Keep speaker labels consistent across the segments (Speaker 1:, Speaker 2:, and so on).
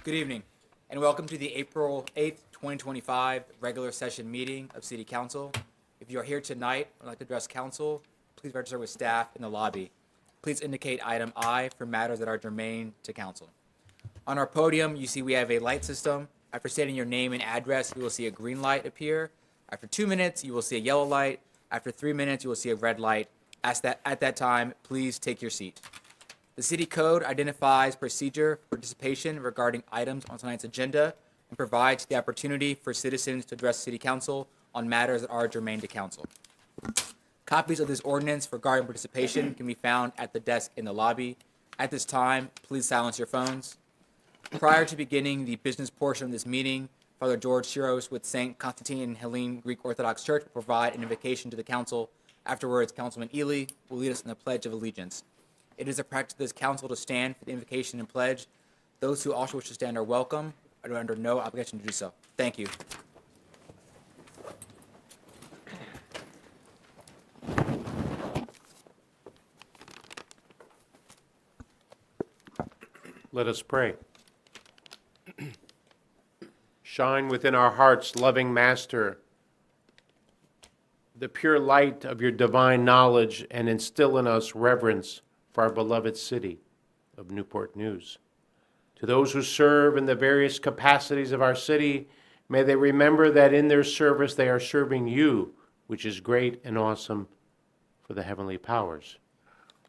Speaker 1: Good evening, and welcome to the April 8th, 2025 regular session meeting of City Council. If you are here tonight and would like to address council, please register with staff in the lobby. Please indicate item I for matters that are germane to council. On our podium, you see we have a light system. After stating your name and address, you will see a green light appear. After 2 minutes, you will see a yellow light. After 3 minutes, you will see a red light. At that time, please take your seat. The City Code identifies procedure for participation regarding items on tonight's agenda and provides the opportunity for citizens to address City Council on matters that are germane to council. Copies of this ordinance regarding participation can be found at the desk in the lobby. At this time, please silence your phones. Prior to beginning the business portion of this meeting, Father George Shiros with St. Constantine and Helene Greek Orthodox Church will provide an invocation to the council. Afterwards, Councilman Ely will lead us in the Pledge of Allegiance. It is a practice of this council to stand for the invocation and pledge. Those who also wish to stand are welcome and are under no obligation to do so. Thank you.
Speaker 2: Let us pray. Shine within our hearts, loving Master, the pure light of your divine knowledge, and instill in us reverence for our beloved city of Newport News. To those who serve in the various capacities of our city, may they remember that in their service they are serving you, which is great and awesome for the heavenly powers.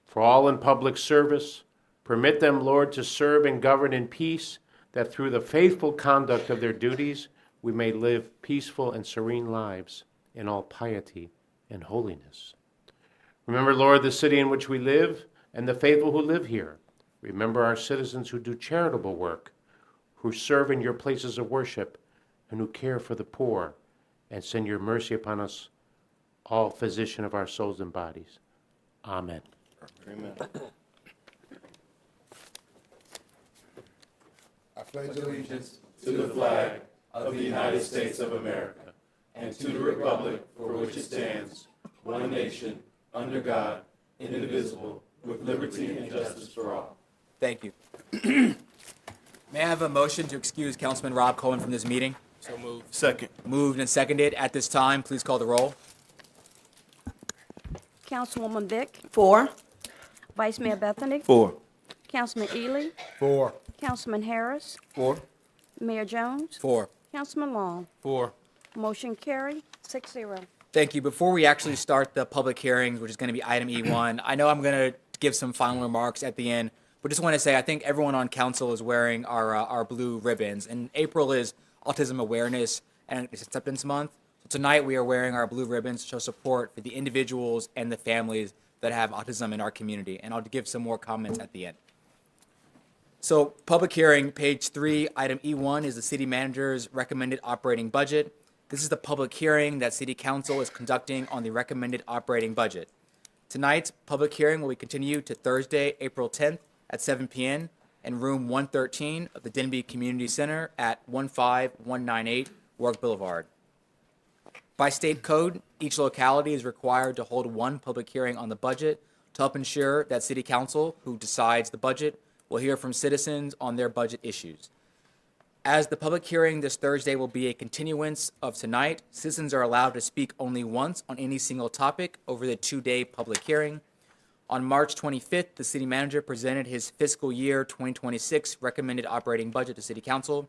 Speaker 2: For all in public service, permit them, Lord, to serve and govern in peace, that through the faithful conduct of their duties, we may live peaceful and serene lives in all piety and holiness. Remember, Lord, the city in which we live and the faithful who live here. Remember our citizens who do charitable work, who serve in your places of worship, and who care for the poor, and send your mercy upon us, all physician of our souls and bodies. Amen.
Speaker 3: Amen. I pledge allegiance
Speaker 4: to the flag of the United States of America and to the republic for which it stands, one nation, under God, indivisible, with liberty and justice for all.
Speaker 1: Thank you. May I have a motion to excuse Councilman Rob Cohen from this meeting?
Speaker 3: So moved. Second.
Speaker 1: Moved and seconded. At this time, please call the roll.
Speaker 5: Councilwoman Vick,
Speaker 6: 4.
Speaker 5: Vice Mayor Bethany,
Speaker 3: 4.
Speaker 5: Councilman Ely,
Speaker 3: 4.
Speaker 5: Councilman Harris,
Speaker 3: 4.
Speaker 5: Mayor Jones,
Speaker 1: 4.
Speaker 5: Councilman Long.
Speaker 3: 4.
Speaker 5: Motion carried, 6-0.
Speaker 1: Thank you. Before we actually start the public hearings, which is going to be item E1, I know I'm going to give some final remarks at the end, but just want to say I think everyone on council is wearing our blue ribbons. And April is Autism Awareness and Acceptance Month. So tonight we are wearing our blue ribbons to show support for the individuals and the families that have autism in our community. And I'll give some more comments at the end. So public hearing, page 3, item E1 is the city manager's recommended operating budget. This is the public hearing that City Council is conducting on the recommended operating budget. Tonight's public hearing will be continued to Thursday, April 10th at 7 p.m. in room 113 of the Denby Community Center at 15198 Warwick Boulevard. By state code, each locality is required to hold one public hearing on the budget to help ensure that City Council, who decides the budget, will hear from citizens on their budget issues. As the public hearing this Thursday will be a continuance of tonight, citizens are allowed to speak only once on any single topic over the 2-day public hearing. On March 25th, the city manager presented his fiscal year 2026 recommended operating budget to City Council.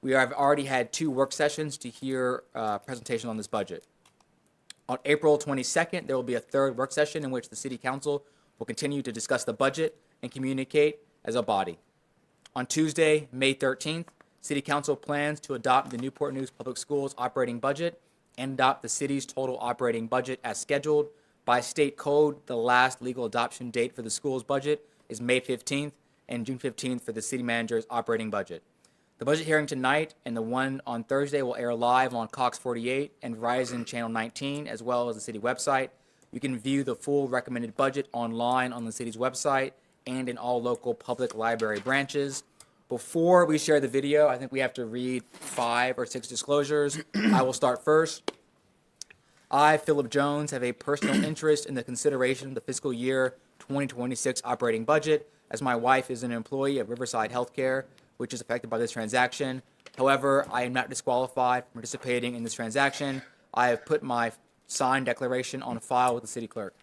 Speaker 1: We have already had 2 work sessions to hear presentation on this budget. On April 22nd, there will be a 3rd work session in which the City Council will continue to discuss the budget and communicate as a body. On Tuesday, May 13th, City Council plans to adopt the Newport News Public Schools operating budget and adopt the city's total operating budget as scheduled. By state code, the last legal adoption date for the school's budget is May 15th and June 15th for the city manager's operating budget. The budget hearing tonight and the one on Thursday will air live on Cox 48 and Verizon Channel 19, as well as the city website. You can view the full recommended budget online on the city's website and in all local public library branches. Before we share the video, I think we have to read 5 or 6 disclosures. I will start first. I, Philip Jones, have a personal interest in the consideration of the fiscal year 2026 operating budget, as my wife is an employee of Riverside Healthcare. which is affected by this transaction. However, I am not disqualified from participating in this transaction. I have put my signed declaration on file with the city clerk.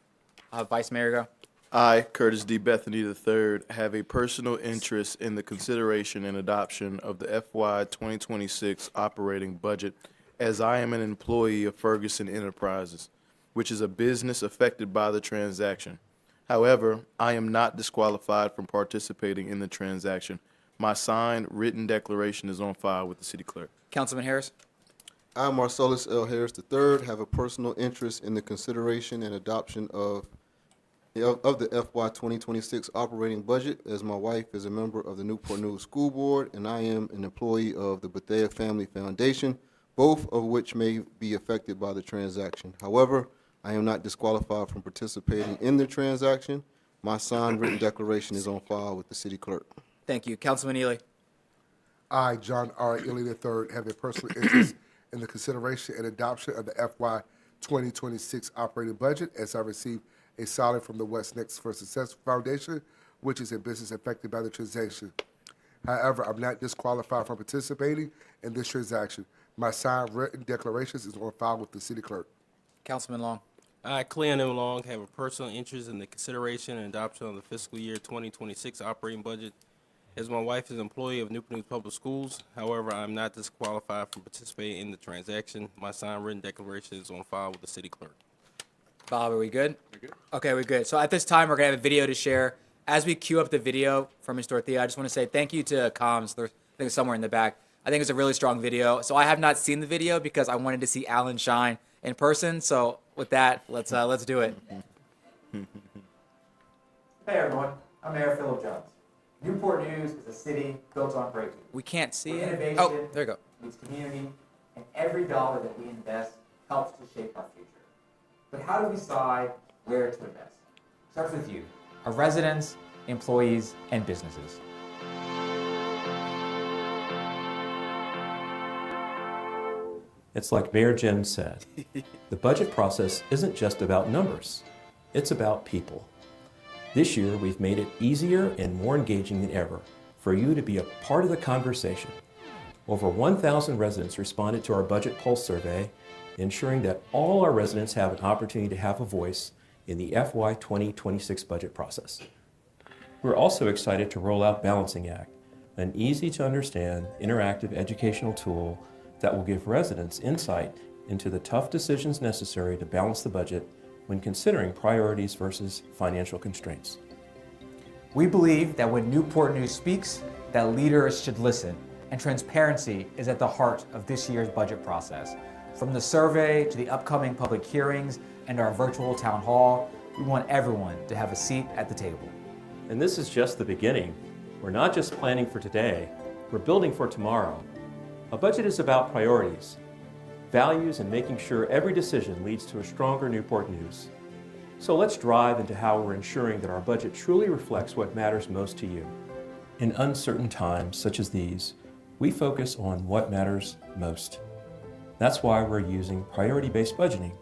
Speaker 1: Vice Mayor, go.
Speaker 3: I, Curtis D. Bethany III, have a personal interest in the consideration and adoption of the FY 2026 operating budget, as I am an employee of Ferguson Enterprises, which is a business affected by the transaction. However, I am not disqualified from participating in the transaction. My signed written declaration is on file with the city clerk.
Speaker 1: Councilman Harris.
Speaker 6: I, Marcellus L. Harris III, have a personal interest in the consideration and adoption of the FY 2026 operating budget, as my wife is a member of the Newport News School Board and I am an employee of the Bethea Family Foundation, both of which may be affected by the transaction. However, I am not disqualified from participating in the transaction. My signed written declaration is on file with the city clerk.
Speaker 1: Thank you. Councilman Ely.
Speaker 7: I, John R. Ely III, have a personal interest in the consideration and adoption of the FY 2026 operating budget, as I received a salary from the West Next for Success Foundation, which is a business affected by the transaction. However, I'm not disqualified from participating in this transaction. My signed written declarations is on file with the city clerk.
Speaker 1: Councilman Long.
Speaker 8: I, Cleon M. Long, have a personal interest in the consideration and adoption of the fiscal year 2026 operating budget, as my wife is an employee of Newport News Public Schools. However, I am not disqualified from participating in the transaction. My signed written declaration is on file with the city clerk.
Speaker 1: Bob, are we good? We're good. Okay, we're good. So at this time, we're going to have a video to share. As we queue up the video from Ms. Dorothea, I just want to say thank you to Comms. I think it's somewhere in the back. I think it's a really strong video. So I have not seen the video because I wanted to see Alan shine in person. So with that, let's do it.
Speaker 9: Hey everyone, I'm Mayor Philip Jones. Newport News is a city built on breakthrough.
Speaker 1: We can't see it.
Speaker 9: Innovation
Speaker 1: Oh, there you go.
Speaker 9: meets community, and every dollar that we invest helps to shape our future. But how do we decide where to invest? It starts with you, our residents, employees, and businesses.
Speaker 10: It's like Mayor Jim said, the budget process isn't just about numbers, it's about people. This year, we've made it easier and more engaging than ever for you to be a part of the conversation. Over 1,000 residents responded to our budget pulse survey, ensuring that all our residents have an opportunity to have a voice in the FY 2026 budget process. We're also excited to roll out Balancing Act, an easy-to-understand, interactive educational tool that will give residents insight into the tough decisions necessary to balance the budget when considering priorities versus financial constraints.
Speaker 9: We believe that when Newport News speaks, that leaders should listen, and transparency is at the heart of this year's budget process. From the survey to the upcoming public hearings and our virtual town hall, we want everyone to have a seat at the table.
Speaker 10: And this is just the beginning. We're not just planning for today, we're building for tomorrow. A budget is about priorities, values, and making sure every decision leads to a stronger Newport News. So let's drive into how we're ensuring that our budget truly reflects what matters most to you. In uncertain times such as these, we focus on what matters most. That's why we're using priority-based budgeting,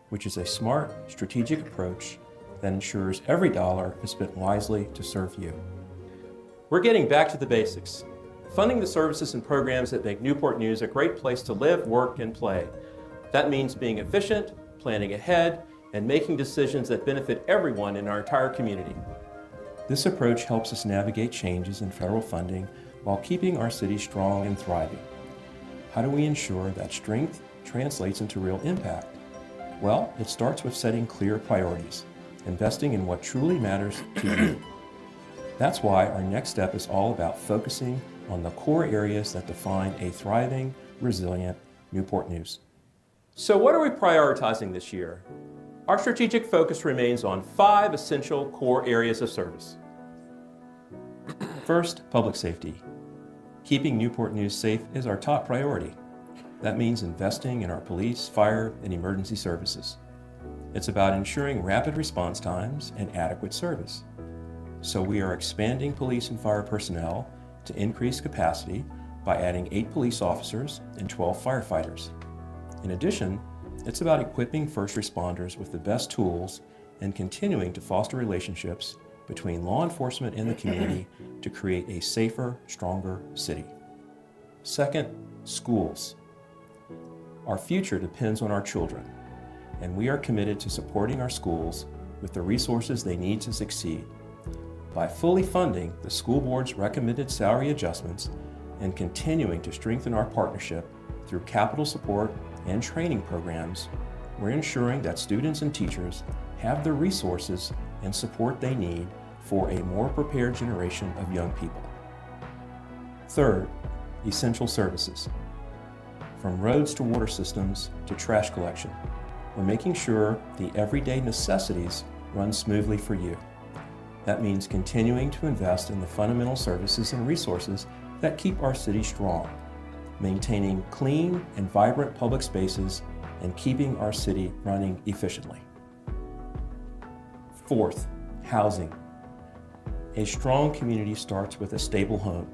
Speaker 10: which is a smart, strategic approach that ensures every dollar is spent wisely to serve you. We're getting back to the basics, funding the services and programs that make Newport News a great place to live, work, and play. That means being efficient, planning ahead, and making decisions that benefit everyone in our entire community. This approach helps us navigate changes in federal funding while keeping our city strong and thriving. How do we ensure that strength translates into real impact? Well, it starts with setting clear priorities, investing in what truly matters to you. That's why our next step is all about focusing on the core areas that define a thriving, resilient Newport News. So what are we prioritizing this year? Our strategic focus remains on 5 essential core areas of service. First, public safety. Keeping Newport News safe is our top priority. That means investing in our police, fire, and emergency services. It's about ensuring rapid response times and adequate service. So we are expanding police and fire personnel to increase capacity by adding 8 police officers and 12 firefighters. In addition, it's about equipping first responders with the best tools and continuing to foster relationships between law enforcement and the community to create a safer, stronger city. Second, schools. Our future depends on our children, and we are committed to supporting our schools with the resources they need to succeed. By fully funding the school board's recommended salary adjustments and continuing to strengthen our partnership through capital support and training programs, we're ensuring that students and teachers have the resources and support they need for a more prepared generation of young people. Third, essential services. From roads to water systems to trash collection, we're making sure the everyday necessities run smoothly for you. That means continuing to invest in the fundamental services and resources that keep our city strong, maintaining clean and vibrant public spaces, and keeping our city running efficiently. Fourth, housing. A strong community starts with a stable home.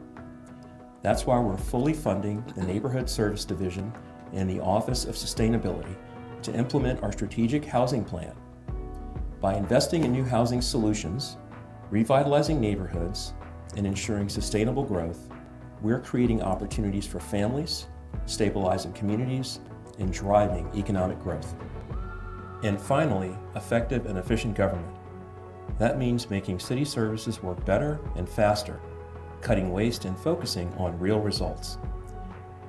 Speaker 10: That's why we're fully funding the Neighborhood Service Division and the Office of Sustainability to implement our strategic housing plan. By investing in new housing solutions, revitalizing neighborhoods, and ensuring sustainable growth, we're creating opportunities for families, stabilizing communities, and driving economic growth. And finally, effective and efficient government. That means making city services work better and faster, cutting waste and focusing on real results.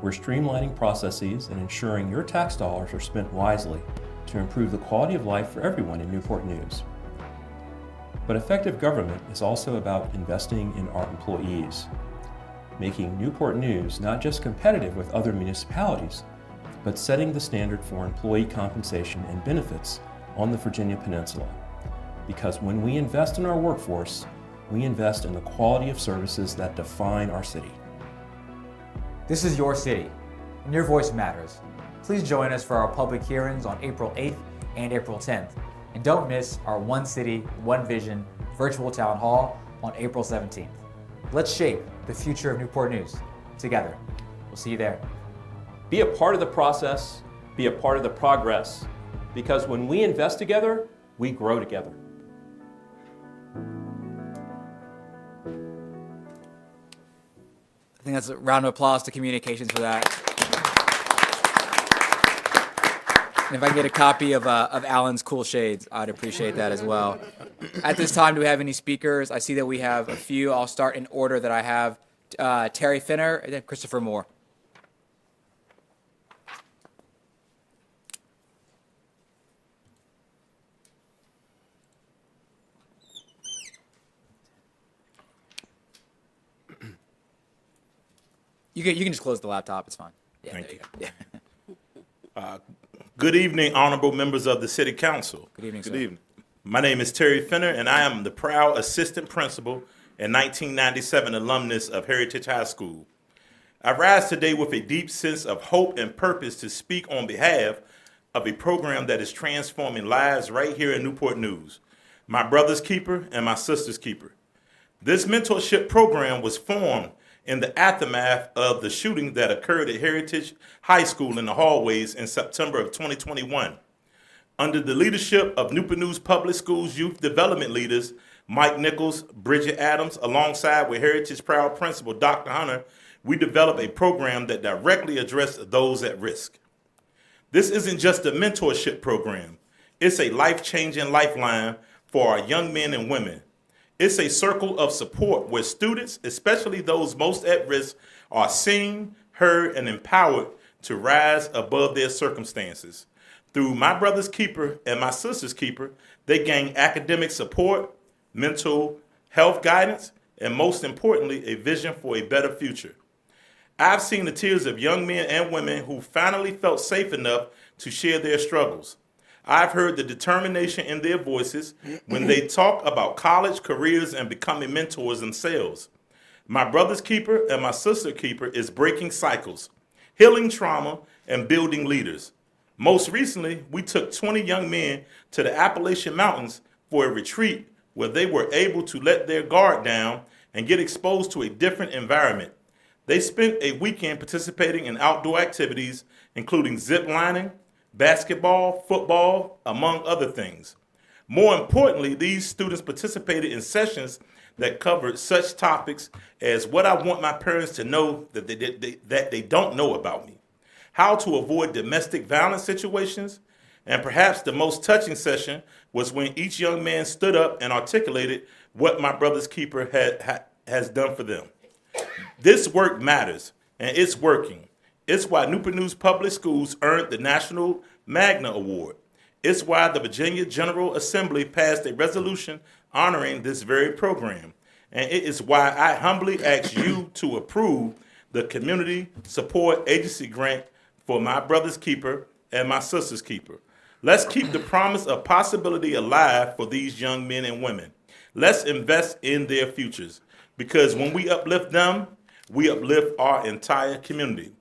Speaker 10: We're streamlining processes and ensuring your tax dollars are spent wisely to improve the quality of life for everyone in Newport News. But effective government is also about investing in our employees, making Newport News not just competitive with other municipalities, but setting the standard for employee compensation and benefits on the Virginia Peninsula. Because when we invest in our workforce, we invest in the quality of services that define our city.
Speaker 9: This is your city, and your voice matters. Please join us for our public hearings on April 8th and April 10th. And don't miss our One City, One Vision virtual town hall on April 17th. Let's shape the future of Newport News together. We'll see you there.
Speaker 10: Be a part of the process, be a part of the progress, because when we invest together, we grow together.
Speaker 1: I think that's a round of applause to communications for that. And if I can get a copy of Alan's cool shades, I'd appreciate that as well. At this time, do we have any speakers? I see that we have a few. I'll start in order that I have Terry Finner and then Christopher Moore. You can just close the laptop. It's fine. Yeah,
Speaker 4: Thank
Speaker 1: there
Speaker 4: you.
Speaker 1: go. Yeah.
Speaker 4: Good evening, honorable members of the City Council.
Speaker 1: Good evening,
Speaker 3: Good
Speaker 1: sir.
Speaker 3: evening.
Speaker 4: My name is Terry Finner, and I am the proud assistant principal and 1997 alumnus of Heritage High School. I rise today with a deep sense of hope and purpose to speak on behalf of a program that is transforming lives right here in Newport News, my brother's keeper and my sister's keeper. This mentorship program was formed in the aftermath of the shooting that occurred at Heritage High School in the hallways in September of 2021. Under the leadership of Newport News Public Schools youth development leaders, Mike Nichols, Bridget Adams, alongside with Heritage proud principal, Dr. Hunter, we developed a program that directly addressed those at risk. This isn't just a mentorship program. It's a life-changing lifeline for our young men and women. It's a circle of support where students, especially those most at risk, are seen, heard, and empowered to rise above their circumstances. Through my brother's keeper and my sister's keeper, they gain academic support, mental health guidance, and most importantly, a vision for a better future. I've seen the tears of young men and women who finally felt safe enough to share their struggles. I've heard the determination in their voices when they talk about college, careers, and becoming mentors themselves. My brother's keeper and my sister's keeper is breaking cycles, healing trauma, and building leaders. Most recently, we took 20 young men to the Appalachian Mountains for a retreat where they were able to let their guard down and get exposed to a different environment. They spent a weekend participating in outdoor activities, including zip lining, basketball, football, among other things. More importantly, these students participated in sessions that covered such topics as what I want my parents to know that they don't know about me, how to avoid domestic violence situations, and perhaps the most touching session was when each young man stood up and articulated what my brother's keeper has done for them. This work matters, and it's working. It's why Newport News Public Schools earned the National Magna Award. It's why the Virginia General Assembly passed a resolution honoring this very program. And it is why I humbly ask you to approve the Community Support Agency grant for my brother's keeper and my sister's keeper. Let's keep the promise of possibility alive for these young men and women. Let's invest in their futures, because when we uplift them, we uplift our entire community.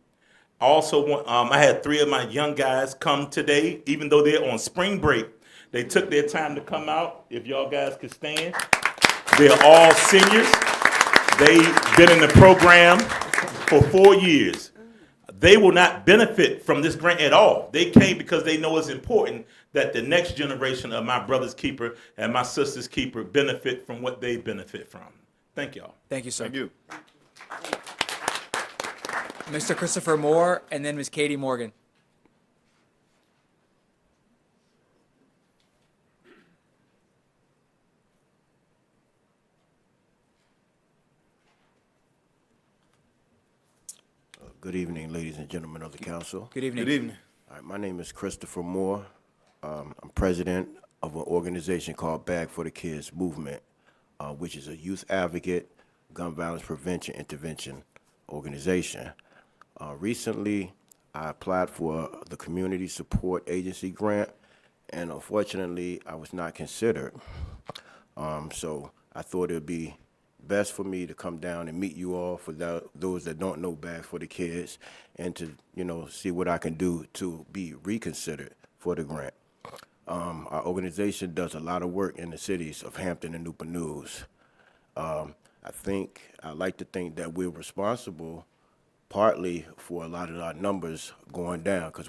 Speaker 4: Also, I had 3 of my young guys come today, even though they're on spring break. They took their time to come out. If y'all guys could stand. They're all seniors. They've been in the program for 4 years. They will not benefit from this grant at all. They came because they know it's important that the next generation of my brother's keeper and my sister's keeper benefit from what they benefit from. Thank y'all.
Speaker 1: Thank you, sir.
Speaker 3: Thank you.
Speaker 1: Mr. Christopher Moore, and then Ms. Katie Morgan.
Speaker 11: Good evening, ladies and gentlemen of the council.
Speaker 1: Good evening.
Speaker 3: Good evening.
Speaker 11: All right, my name is Christopher Moore. I'm president of an organization called Bag for the Kids Movement, which is a youth advocate, gun violence prevention intervention organization. Recently, I applied for the Community Support Agency grant, and unfortunately, I was not considered. So I thought it would be best for me to come down and meet you all, for those that don't know Bag for the Kids, and to, see what I can do to be reconsidered for the grant. Our organization does a lot of work in the cities of Hampton and Newport News. I like to think that we're responsible partly for a lot of our numbers going down, because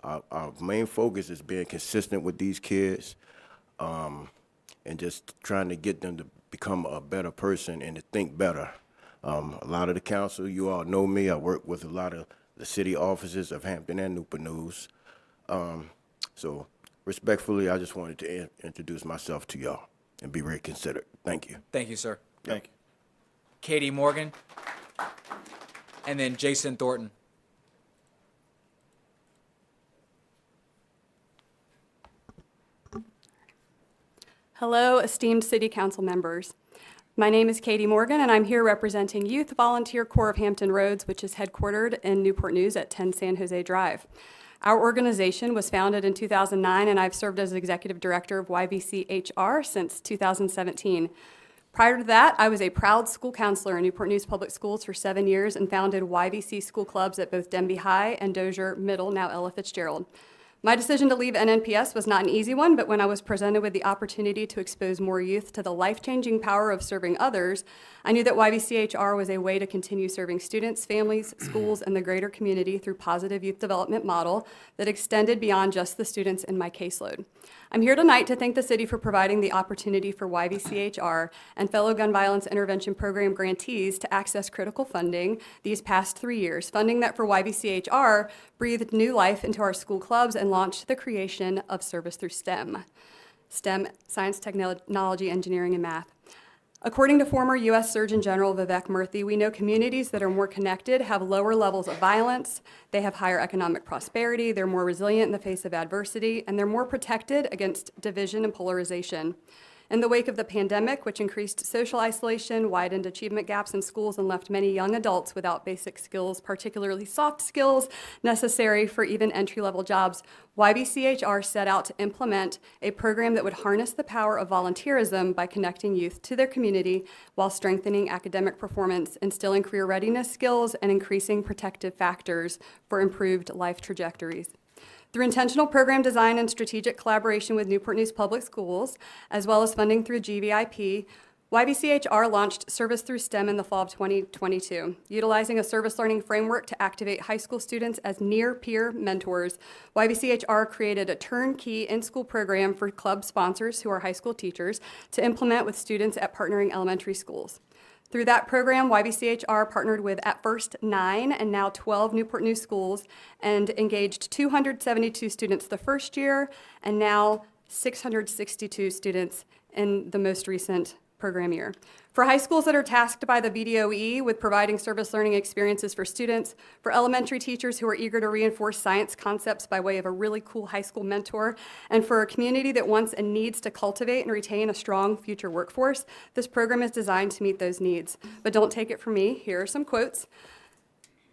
Speaker 11: our main focus is being consistent with these kids, and just trying to get them to become a better person and to think better. A lot of the council, you all know me. I work with a lot of the city offices of Hampton and Newport News. So respectfully, I just wanted to introduce myself to y'all and be reconsidered. Thank you.
Speaker 1: Thank you, sir.
Speaker 3: Thank you.
Speaker 1: Katie Morgan, and then Jason Thornton.
Speaker 12: Hello, esteemed City Council members. My name is Katie Morgan, and I'm here representing Youth Volunteer Corps of Hampton Roads, which is headquartered in Newport News at 10 San Jose Drive. Our organization was founded in 2009, and I've served as executive director of YVC-HR since 2017. Prior to that, I was a proud school counselor in Newport News Public Schools for 7 years and founded YVC school clubs at both Denby High and Dozier Middle, now Ella Fitzgerald. My decision to leave NNPS was not an easy one, but when I was presented with the opportunity to expose more youth to the life-changing power of serving others, I knew that YVCHR was a way to continue serving students, families, schools, and the greater community through positive youth development model that extended beyond just the students in my caseload. I'm here tonight to thank the city for providing the opportunity for YVCHR and fellow gun violence intervention program grantees to access critical funding these past 3 years, funding that for YVCHR breathed new life into our school clubs and launched the creation of Service Through STEM, science, technology, engineering, and math. According to former U.S. Surgeon General Vivek Murthy, we know communities that are more connected have lower levels of violence, they have higher economic prosperity, they're more resilient in the face of adversity, and they're more protected against division and polarization. In the wake of the pandemic, which increased social isolation, widened achievement gaps in schools, and left many young adults without basic skills, particularly soft skills necessary for even entry-level jobs, YVCHR set out to implement a program that would harness the power of volunteerism by connecting youth to their community while strengthening academic performance, instilling career readiness skills, and increasing protective factors for improved life trajectories. Through intentional program design and strategic collaboration with Newport News Public Schools, as well as funding through GVIP, YBCHR launched Service Through STEM in the fall of 2022. Utilizing a service learning framework to activate high school students as near-peer mentors, YBCHR created a turnkey in-school program for club sponsors, who are high school teachers, to implement with students at partnering elementary schools. Through that program, YBCHR partnered with at first 9 and now 12 Newport News schools and engaged 272 students the first year and now 662 students in the most recent program year. For high schools that are tasked by the BDOE with providing service learning experiences for students, for elementary teachers who are eager to reinforce science concepts by way of a really cool high school mentor, and for a community that wants and needs to cultivate and retain a strong future workforce, this program is designed to meet those needs. But don't take it from me, here are some quotes.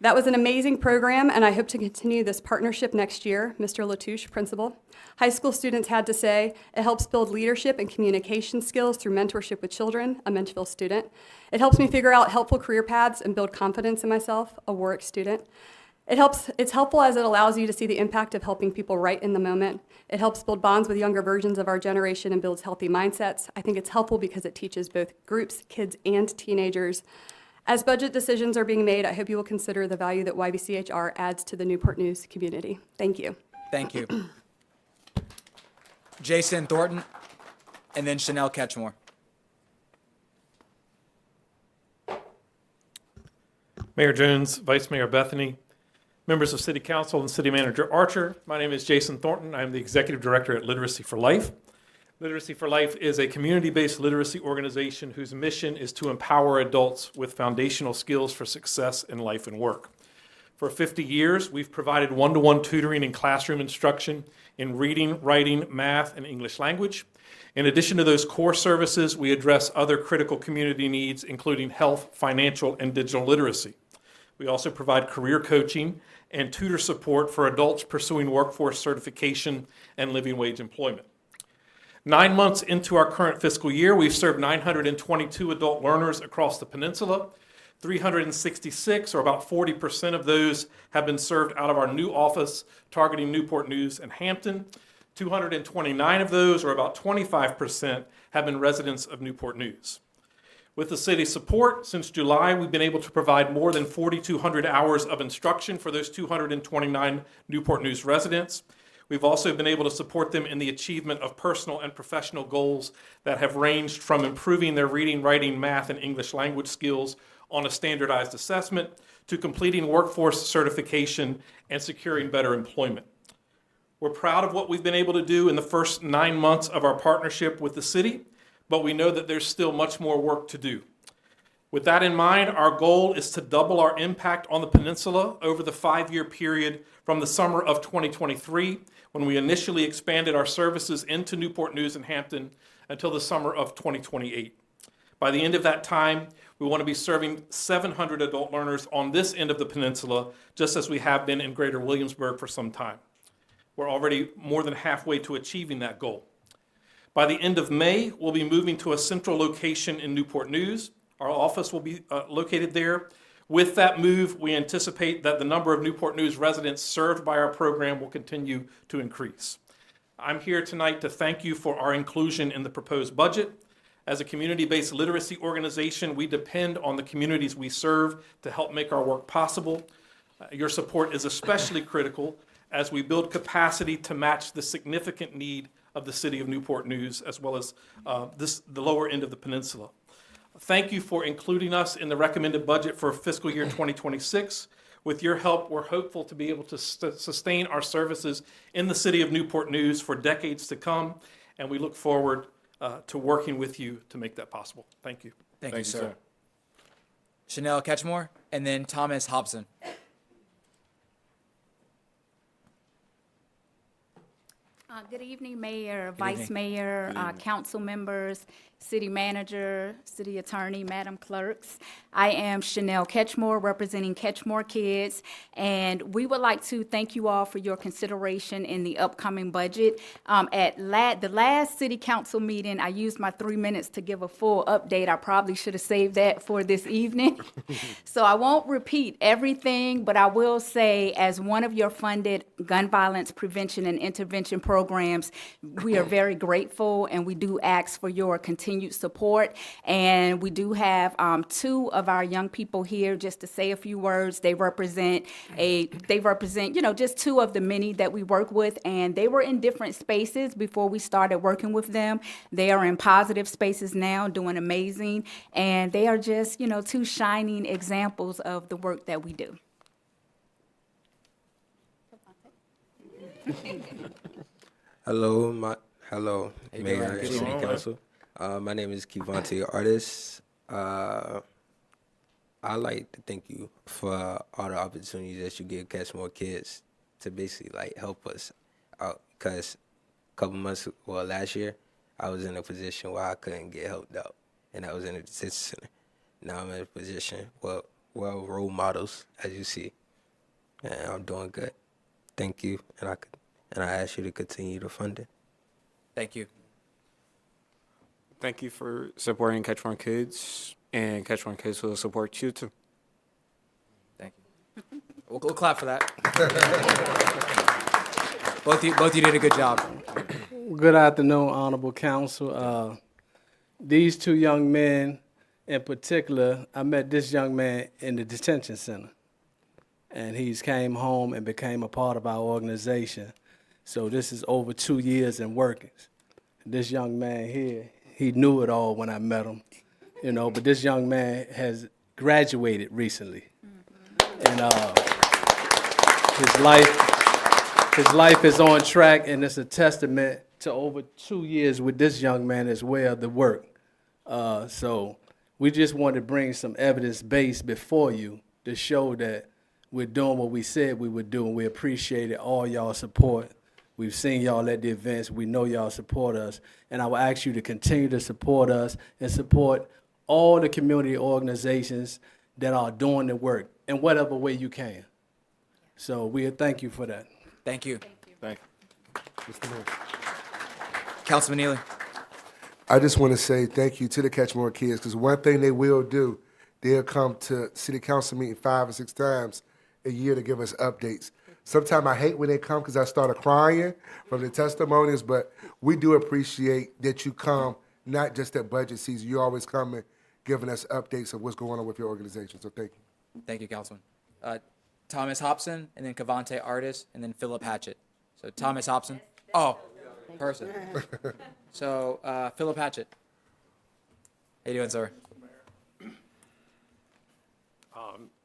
Speaker 12: That was an amazing program, and I hope to continue this partnership next year, Mr. Latouche, principal. High school students had to say, it helps build leadership and communication skills through mentorship with children, a Menchville student. It helps me figure out helpful career paths and build confidence in myself, a Warwick student. It's helpful as it allows you to see the impact of helping people right in the moment. It helps build bonds with younger versions of our generation and builds healthy mindsets. I think it's helpful because it teaches both groups, kids and teenagers. As budget decisions are being made, I hope you will consider the value that YBCHR adds to the Newport News community. Thank you.
Speaker 1: Thank you. Jason Thornton, and then Chanel Ketchmore.
Speaker 13: Mayor Jones, Vice Mayor Bethany, members of City Council and City Manager Archer, my name is Jason Thornton. I'm the Executive Director at Literacy for Life. Literacy for Life is a community-based literacy organization whose mission is to empower adults with foundational skills for success in life and work. For 50 years, we've provided one-to-one tutoring and classroom instruction in reading, writing, math, and English language. In addition to those core services, we address other critical community needs, including health, financial, and digital literacy. We also provide career coaching and tutor support for adults pursuing workforce certification and living wage employment. 9 months into our current fiscal year, we've served 922 adult learners across the peninsula. 366, or about 40% of those, have been served out of our new office targeting Newport News and Hampton. 229 of those, or about 25%, have been residents of Newport News. With the city's support, since July, we've been able to provide more than 4,200 hours of instruction for those 229 Newport News residents. We've also been able to support them in the achievement of personal and professional goals that have ranged from improving their reading, writing, math, and English language skills on a standardized assessment to completing workforce certification and securing better employment. We're proud of what we've been able to do in the first 9 months of our partnership with the city, but we know that there's still much more work to do. With that in mind, our goal is to double our impact on the peninsula over the 5-year period from the summer of 2023, when we initially expanded our services into Newport News and Hampton, until the summer of 2028. By the end of that time, we want to be serving 700 adult learners on this end of the peninsula, just as we have been in Greater Williamsburg for some time. We're already more than halfway to achieving that goal. By the end of May, we'll be moving to a central location in Newport News. Our office will be located there. With that move, we anticipate that the number of Newport News residents served by our program will continue to increase. I'm here tonight to thank you for our inclusion in the proposed budget. As a community-based literacy organization, we depend on the communities we serve to help make our work possible. Your support is especially critical as we build capacity to match the significant need of the city of Newport News, as well as the lower end of the peninsula. Thank you for including us in the recommended budget for fiscal year 2026. With your help, we're hopeful to be able to sustain our services in the city of Newport News for decades to come, and we look forward to working with you to make that possible. Thank you.
Speaker 1: Thank you, sir. Chanel Ketchmore, and then Thomas Hobson.
Speaker 14: Good evening, Mayor, Vice Mayor, council members, City Manager, City Attorney, Madam Clerks. I am Chanel Ketchmore, representing Ketchmore Kids, and we would like to thank you all for your consideration in the upcoming budget. At the last City Council meeting, I used my 3 minutes to give a full update. I probably should have saved that for this evening. So I won't repeat everything, but I will say, as one of your funded gun violence prevention and intervention programs programs. We are very grateful, and we do ask for your continued support. And we do have 2 of our young people here just to say a few words. They represent, just 2 of the many that we work with, and they were in different spaces before we started working with them. They are in positive spaces now, doing amazing, and they are just, 2 shining examples of the work that we do.
Speaker 15: Hello, Mayor
Speaker 1: Good
Speaker 15: and City
Speaker 1: evening.
Speaker 15: Council. My name is Kevonte Artis. I like to thank you for all the opportunities that you give Catch More Kids to basically help us out. Because last year, I was in a position where I couldn't get helped out, and I was in a detention center. Now I'm in a position where role models, as you see, and I'm doing good. Thank you, and I ask you to continue to fund it.
Speaker 1: Thank you.
Speaker 16: Thank you for supporting Catch More Kids, and Catch More Kids will support you too.
Speaker 1: Thank you. We'll clap for that. Both you did a good job.
Speaker 17: Good afternoon, Honorable Council. These 2 young men in particular, I met this young man in the detention center, and he's came home and became a part of our organization. So this is over 2 years in workings. This young man here, he knew it all when I met him, but this young man has graduated recently. And his life is on track, and it's a testament to over 2 years with this young man as well, the work. So we just want to bring some evidence base before you to show that we're doing what we said we would do, and we appreciate all y'all support. We've seen y'all at the events. We know y'all support us. And I will ask you to continue to support us and support all the community organizations that are doing the work in whatever way you can. So we thank you for that.
Speaker 1: Thank you.
Speaker 3: Thank you.
Speaker 7: Mr. Mayor.
Speaker 1: Councilman Neely.
Speaker 7: I just want to say thank you to the Catch More Kids, because one thing they will do, they'll come to city council meeting 5 or 6 times a year to give us updates. Sometimes I hate when they come because I started crying from the testimonies, but we do appreciate that you come, not just at budget season. You always come and giving us updates of what's going on with your organization. So thank you.
Speaker 1: Thank you, Councilman. Thomas Hobson, and then Kevonte Artis, and then Philip Hatchett. So Thomas Hobson. Oh, person. So Philip Hatchett. How you doing, sir?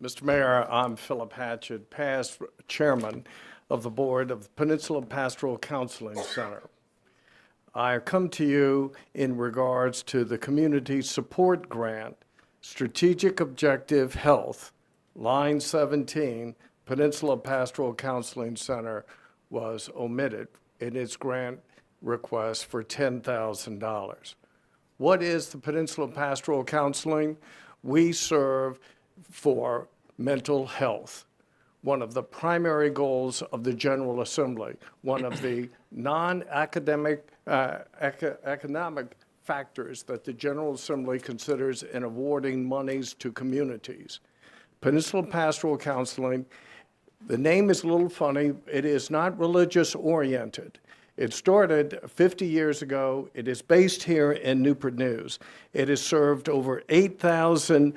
Speaker 18: Mr. Mayor, I'm Philip Hatchett, past chairman of the board of the Peninsula Pastoral Counseling Center. I come to you in regards to the Community Support Grant, Strategic Objective Health, line 17, Peninsula Pastoral Counseling Center was omitted in its grant request for $10,000. What is the Peninsula Pastoral Counseling? We serve for mental health, one of the primary goals of the General Assembly, one of the non-academic economic factors that the General Assembly considers in awarding monies to communities. Peninsula Pastoral Counseling, the name is a little funny. It is not religious oriented. It started 50 years ago. It is based here in Newport News. It has served over 8,000,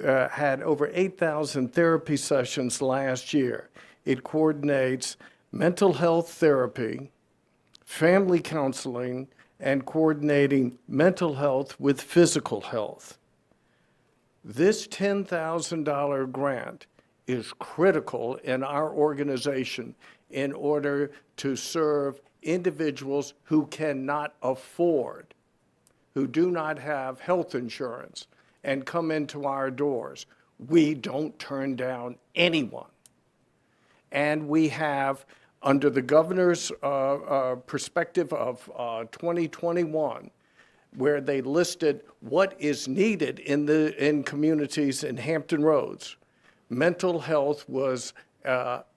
Speaker 18: had over 8,000 therapy sessions last year. It coordinates mental health therapy, family counseling, and coordinating mental health with physical health. This $10,000 grant is critical in our organization in order to serve individuals who cannot afford, who do not have health insurance, and come into our doors. We don't turn down anyone. And we have, under the governor's perspective of 2021, where they listed what is needed in communities in Hampton Roads, mental health was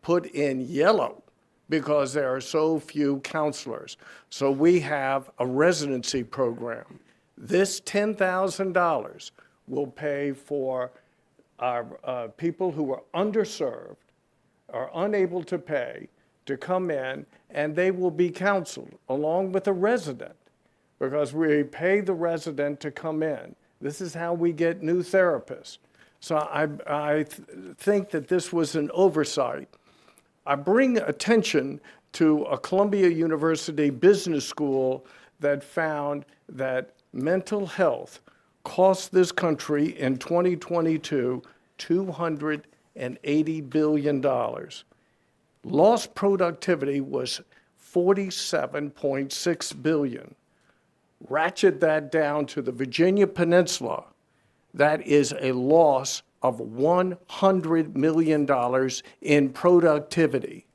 Speaker 18: put in yellow because there are so few counselors. So we have a residency program. This $10,000 will pay for our people who are underserved, are unable to pay, to come in, and they will be counseled along with a resident, because we pay the resident to come in. This is how we get new therapists. So I think that this was an oversight. I bring attention to a Columbia University Business School that found that mental health cost this country in 2022 $280 billion. Lost productivity was $47.6 billion. Ratchet that down to the Virginia Peninsula, that is a loss of $100 million in productivity.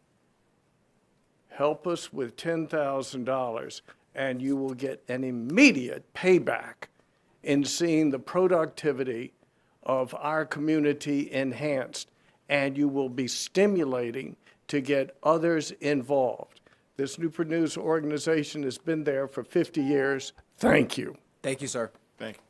Speaker 18: Help us with $10,000 and you will get an immediate payback in seeing the productivity of our community enhanced, and you will be stimulating to get others involved. This Newport News organization has been there for 50 years. Thank you.
Speaker 1: Thank you, sir.
Speaker 3: Thank you.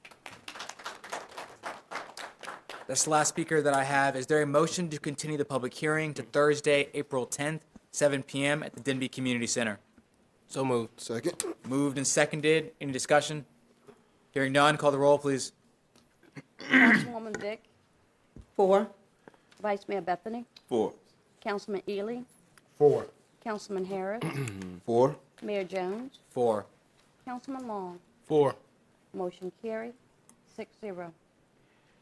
Speaker 1: That's the last speaker that I have. Is there a motion to continue the public hearing to Thursday, April 10th, 7 p.m. at the Denby Community Center?
Speaker 8: So moved.
Speaker 6: Second.
Speaker 1: Moved and seconded. Any discussion? Hearing none, call the roll, please.
Speaker 5: Councilwoman Vick.
Speaker 4: 4.
Speaker 5: Vice Mayor Bethany.
Speaker 3: 4.
Speaker 5: Councilman Ely.
Speaker 7: 4.
Speaker 5: Councilman Harris.
Speaker 6: 4.
Speaker 5: Mayor Jones.
Speaker 1: 4.
Speaker 5: Councilman Long.
Speaker 8: 4.
Speaker 5: Motion carried, 6-0.